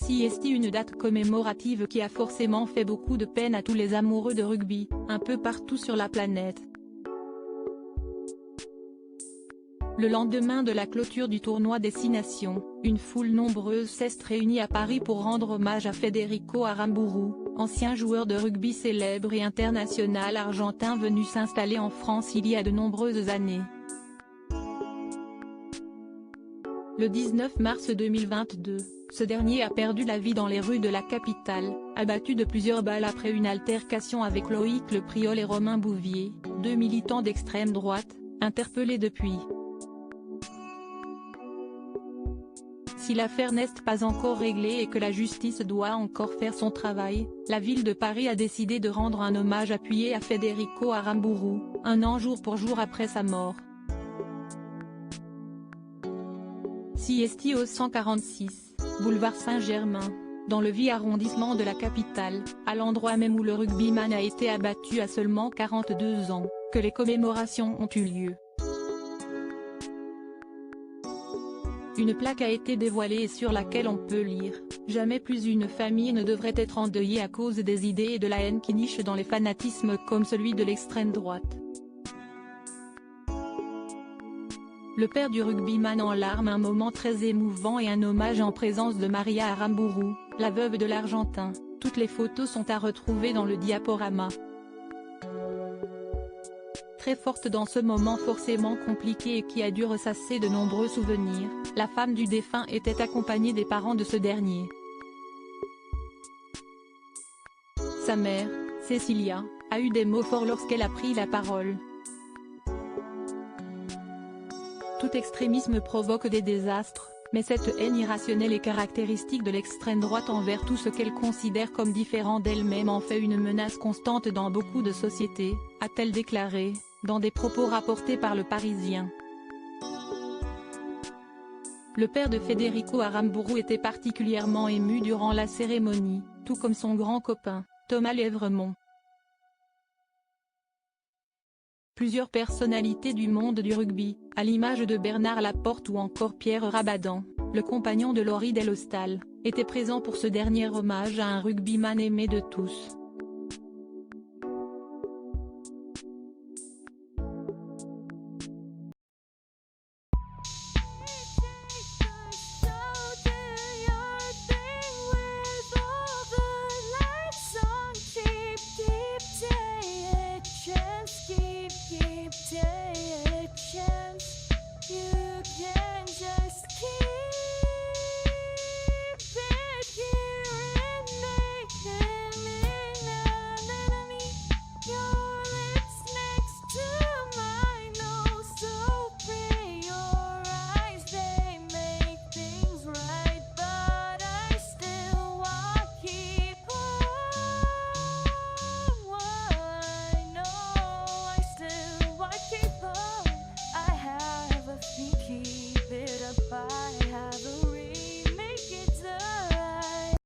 CST, une date commémorative qui a forcément fait beaucoup de peine à tous les amoureux de rugby, un peu partout sur la planète. Le lendemain de la clôture du tournoi des 6 Nations, une foule nombreuse s'est réunie à Paris pour rendre hommage à Federico Aramburu, ancien joueur de rugby célèbre et international argentin venu s'installer en France il y a de nombreuses années. Le 19 mars 2022, ce dernier a perdu la vie dans les rues de la capitale, abattu de plusieurs balles après une altercation avec Loïc Le Priol et Romain Bouvier, deux militants d'extrême droite, interpellés depuis. Si l'affaire n'est pas encore réglée et que la justice doit encore faire son travail, la ville de Paris a décidé de rendre un hommage appuyé à Federico Aramburu, un an jour pour jour après sa mort. CST au 146, boulevard Saint-Germain, dans le 8e arrondissement de la capitale, à l'endroit même où le rugbyman a été abattu à seulement 42 ans, que les commémorations ont eu lieu. Une plaque a été dévoilée et sur laquelle on peut lire « Jamais plus une famille ne devrait être endeuillée à cause des idées et de la haine qui nichent dans les fanatismes comme celui de l'extrême droite ». Le père du rugbyman en larmes, un moment très émouvant et un hommage en présence de Maria Aramburu, la veuve de l'Argentin. Toutes les photos sont à retrouver dans le diaporama. Très forte dans ce moment forcément compliqué et qui a dû ressasser de nombreux souvenirs, la femme du défunt était accompagnée des parents de ce dernier. Sa mère, Cecilia, a eu des mots forts lorsqu'elle a pris la parole. Tout extrémisme provoque des désastres, mais cette haine irrationnelle et caractéristique de l'extrême droite envers tout ce qu'elle considère comme différent d'elle-même en fait une menace constante dans beaucoup de sociétés, a-t-elle déclaré, dans des propos rapportés par Le Parisien. Le père de Federico Aramburu était particulièrement ému durant la cérémonie, tout comme son grand copain, Thomas Lèvremont. Plusieurs personnalités du monde du rugby, à l'image de Bernard Laporte ou encore Pierre Rabadan, le compagnon de Laurie Delhostal, étaient présents pour ce dernier hommage à un rugbyman aimé de tous.